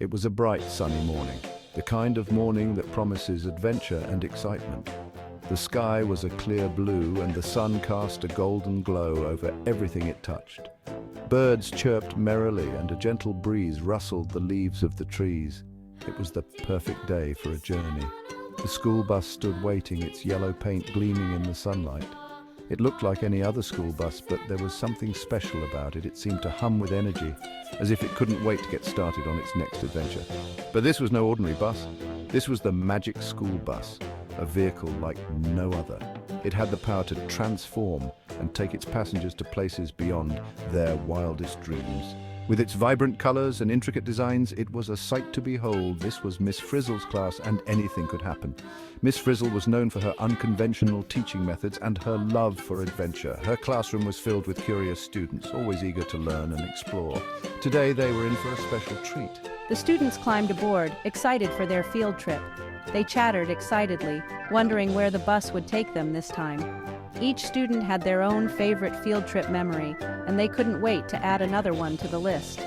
It was a bright, sunny morning, the kind of morning that promises adventure and excitement. The sky was a clear blue and the sun cast a golden glow over everything it touched. Birds chirped merrily and a gentle breeze rustled the leaves of the trees. It was the perfect day for a journey. The school bus stood waiting, its yellow paint gleaming in the sunlight. It looked like any other school bus, but there was something special about it. It seemed to hum with energy, as if it couldn't wait to get started on its next adventure. But this was no ordinary bus. This was the Magic School Bus, a vehicle like no other. It had the power to transform and take its passengers to places beyond their wildest dreams. With its vibrant colors and intricate designs, it was a sight to behold. This was Miss Frizzle's class, and anything could happen. Miss Frizzle was known for her unconventional teaching methods and her love for adventure. Her classroom was filled with curious students, always eager to learn and explore. Today, they were in for a special treat. The students climbed aboard, excited for their field trip. They chattered excitedly, wondering where the bus would take them this time. Each student had their own favorite field trip memory, and they couldn't wait to add another one to the list.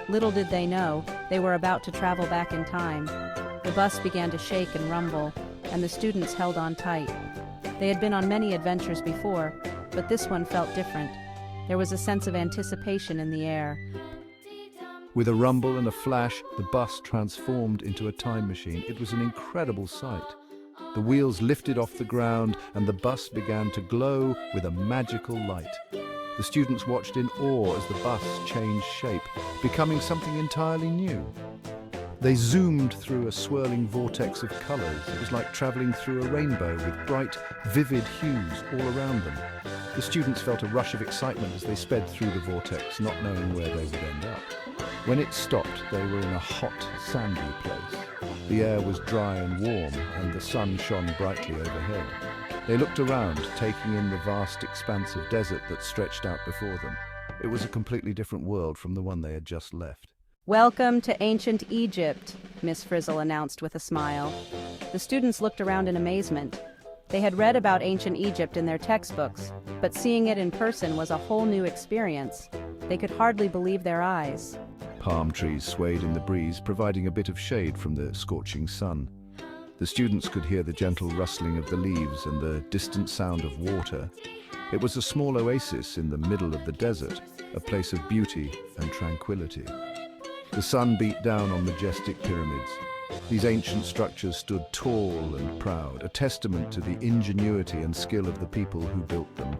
Little did they know, they were about to travel back in time. The bus began to shake and rumble, and the students held on tight. They had been on many adventures before, but this one felt different. There was a sense of anticipation in the air. With a rumble and a flash, the bus transformed into a time machine. It was an incredible sight. The wheels lifted off the ground and the bus began to glow with a magical light. The students watched in awe as the bus changed shape, becoming something entirely new. They zoomed through a swirling vortex of colors. It was like traveling through a rainbow with bright, vivid hues all around them. The students felt a rush of excitement as they sped through the vortex, not knowing where they would end up. When it stopped, they were in a hot, sandy place. The air was dry and warm, and the sun shone brightly overhead. They looked around, taking in the vast expanse of desert that stretched out before them. It was a completely different world from the one they had just left. "Welcome to ancient Egypt," Miss Frizzle announced with a smile. The students looked around in amazement. They had read about ancient Egypt in their textbooks, but seeing it in person was a whole new experience. They could hardly believe their eyes. Palm trees swayed in the breeze, providing a bit of shade from the scorching sun. The students could hear the gentle rustling of the leaves and the distant sound of water. It was a small oasis in the middle of the desert, a place of beauty and tranquility. The sun beat down on majestic pyramids. These ancient structures stood tall and proud, a testament to the ingenuity and skill of the people who built them.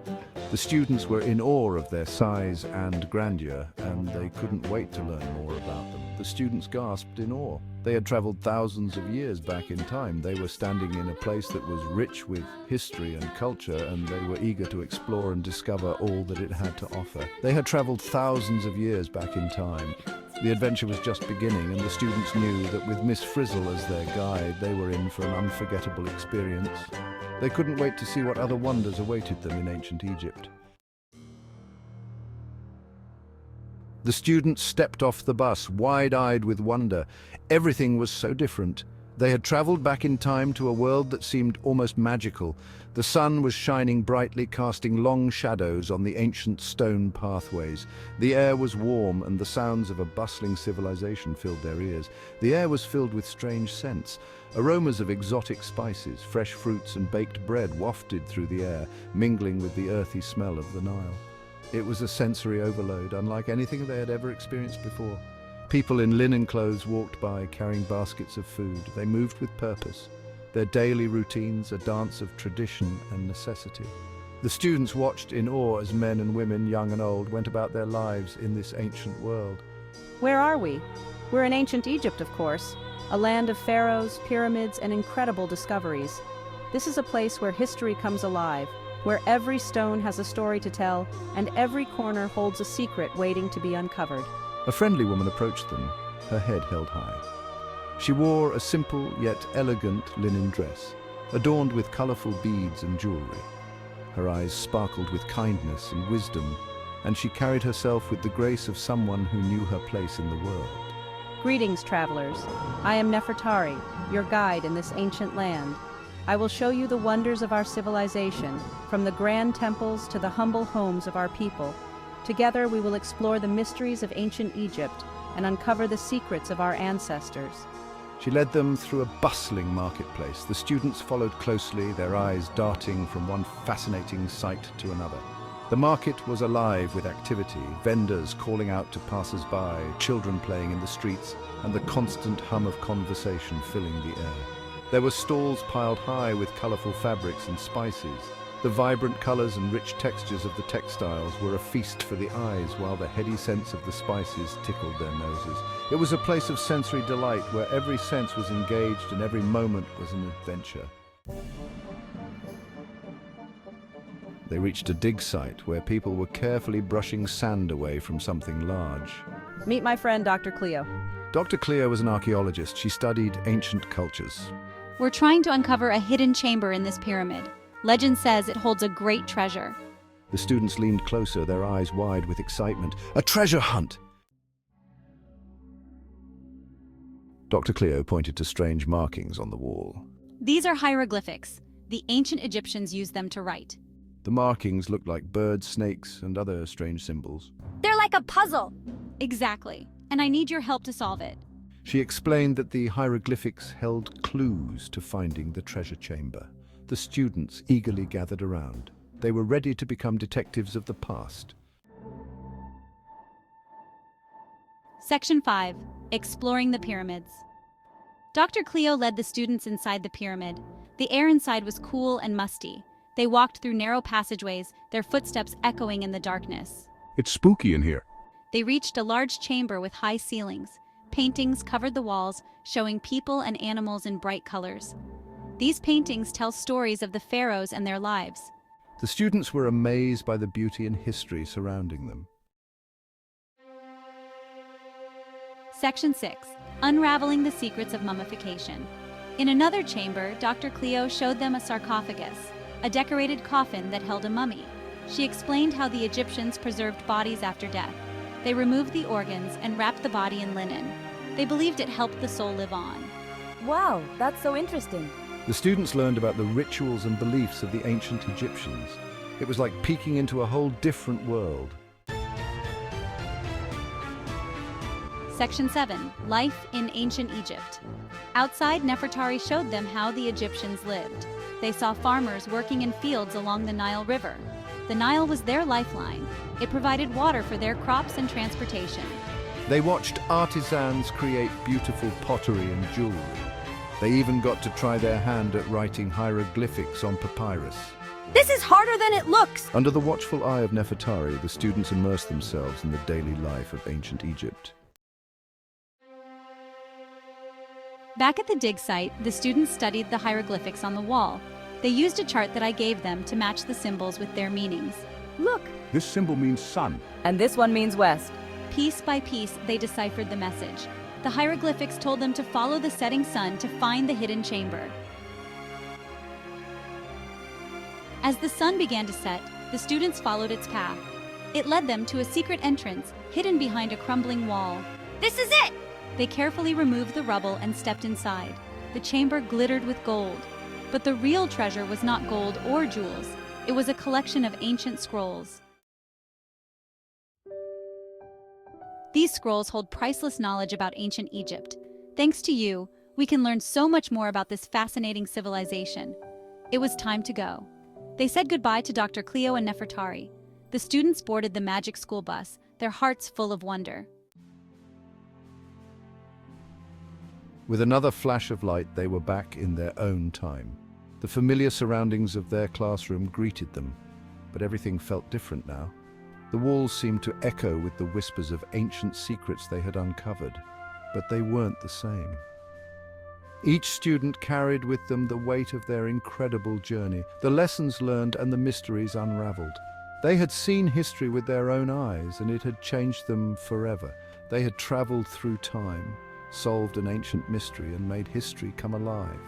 The students were in awe of their size and grandeur, and they couldn't wait to learn more about them. The students gasped in awe. They had traveled thousands of years back in time. They were standing in a place that was rich with history and culture, and they were eager to explore and discover all that it had to offer. They had traveled thousands of years back in time. The adventure was just beginning, and the students knew that with Miss Frizzle as their guide, they were in for an unforgettable experience. They couldn't wait to see what other wonders awaited them in ancient Egypt. The students stepped off the bus, wide-eyed with wonder. Everything was so different. They had traveled back in time to a world that seemed almost magical. The sun was shining brightly, casting long shadows on the ancient stone pathways. The air was warm, and the sounds of a bustling civilization filled their ears. The air was filled with strange scents. Aromas of exotic spices, fresh fruits, and baked bread wafted through the air, mingling with the earthy smell of the Nile. It was a sensory overload, unlike anything they had ever experienced before. People in linen clothes walked by, carrying baskets of food. They moved with purpose. Their daily routines, a dance of tradition and necessity. The students watched in awe as men and women, young and old, went about their lives in this ancient world. Where are we? We're in ancient Egypt, of course, a land of pharaohs, pyramids, and incredible discoveries. This is a place where history comes alive, where every stone has a story to tell, and every corner holds a secret waiting to be uncovered. A friendly woman approached them, her head held high. She wore a simple yet elegant linen dress, adorned with colorful beads and jewelry. Her eyes sparkled with kindness and wisdom, and she carried herself with the grace of someone who knew her place in the world. Greetings, travelers. I am Nefertari, your guide in this ancient land. I will show you the wonders of our civilization, from the grand temples to the humble homes of our people. Together, we will explore the mysteries of ancient Egypt and uncover the secrets of our ancestors. She led them through a bustling marketplace. The students followed closely, their eyes darting from one fascinating sight to another. The market was alive with activity, vendors calling out to passers-by, children playing in the streets, and the constant hum of conversation filling the air. There were stalls piled high with colorful fabrics and spices. The vibrant colors and rich textures of the textiles were a feast for the eyes, while the heady scents of the spices tickled their noses. It was a place of sensory delight where every sense was engaged and every moment was an adventure. They reached a dig site where people were carefully brushing sand away from something large. Meet my friend, Dr. Cleo. Dr. Cleo was an archaeologist. She studied ancient cultures. We're trying to uncover a hidden chamber in this pyramid. Legend says it holds a great treasure. The students leaned closer, their eyes wide with excitement. A treasure hunt! Dr. Cleo pointed to strange markings on the wall. These are hieroglyphics. The ancient Egyptians used them to write. The markings looked like birds, snakes, and other strange symbols. They're like a puzzle. Exactly. And I need your help to solve it. She explained that the hieroglyphics held clues to finding the treasure chamber. The students eagerly gathered around. They were ready to become detectives of the past. Section 5. Exploring the Pyramids. Dr. Cleo led the students inside the pyramid. The air inside was cool and musty. They walked through narrow passageways, their footsteps echoing in the darkness. It's spooky in here. They reached a large chamber with high ceilings. Paintings covered the walls, showing people and animals in bright colors. These paintings tell stories of the pharaohs and their lives. The students were amazed by the beauty and history surrounding them. Section 6. Unraveling the secrets of mummification. In another chamber, Dr. Cleo showed them a sarcophagus, a decorated coffin that held a mummy. She explained how the Egyptians preserved bodies after death. They removed the organs and wrapped the body in linen. They believed it helped the soul live on. Wow, that's so interesting. The students learned about the rituals and beliefs of the ancient Egyptians. It was like peeking into a whole different world. Section 7. Life in Ancient Egypt. Outside, Nefertari showed them how the Egyptians lived. They saw farmers working in fields along the Nile River. The Nile was their lifeline. It provided water for their crops and transportation. They watched artisans create beautiful pottery and jewelry. They even got to try their hand at writing hieroglyphics on papyrus. This is harder than it looks. Under the watchful eye of Nefertari, the students immersed themselves in the daily life of ancient Egypt. Back at the dig site, the students studied the hieroglyphics on the wall. They used a chart that I gave them to match the symbols with their meanings. Look, This symbol means sun. and this one means west. Piece by piece, they deciphered the message. The hieroglyphics told them to follow the setting sun to find the hidden chamber. As the sun began to set, the students followed its path. It led them to a secret entrance, hidden behind a crumbling wall. This is it! They carefully removed the rubble and stepped inside. The chamber glittered with gold. But the real treasure was not gold or jewels. It was a collection of ancient scrolls. These scrolls hold priceless knowledge about ancient Egypt. Thanks to you, we can learn so much more about this fascinating civilization. It was time to go. They said goodbye to Dr. Cleo and Nefertari. The students boarded the magic school bus, their hearts full of wonder. With another flash of light, they were back in their own time. The familiar surroundings of their classroom greeted them, but everything felt different now. The walls seemed to echo with the whispers of ancient secrets they had uncovered, but they weren't the same. Each student carried with them the weight of their incredible journey, the lessons learned and the mysteries unraveled. They had seen history with their own eyes, and it had changed them forever. They had traveled through time, solved an ancient mystery, and made history come alive.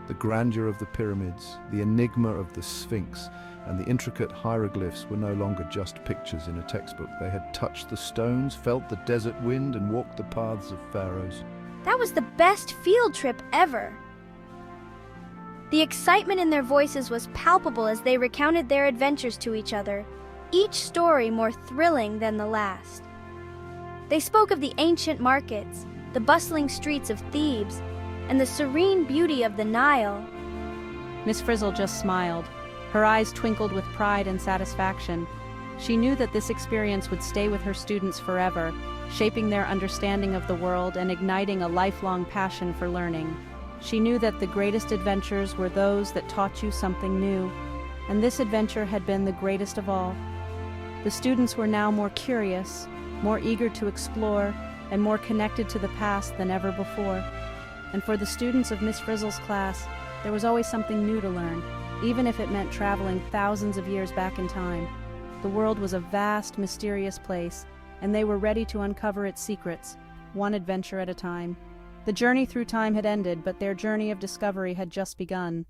The grandeur of the pyramids, the enigma of the Sphinx, and the intricate hieroglyphs were no longer just pictures in a textbook. They had touched the stones, felt the desert wind, and walked the paths of pharaohs. That was the best field trip ever. The excitement in their voices was palpable as they recounted their adventures to each other. each story more thrilling than the last. They spoke of the ancient markets, the bustling streets of Thebes, and the serene beauty of the Nile. Miss Frizzle just smiled. Her eyes twinkled with pride and satisfaction. She knew that this experience would stay with her students forever, shaping their understanding of the world and igniting a lifelong passion for learning. She knew that the greatest adventures were those that taught you something new, and this adventure had been the greatest of all. The students were now more curious, more eager to explore, and more connected to the past than ever before. And for the students of Miss Frizzle's class, there was always something new to learn, even if it meant traveling thousands of years back in time. The world was a vast, mysterious place, and they were ready to uncover its secrets, one adventure at a time. The journey through time had ended, but their journey of discovery had just begun.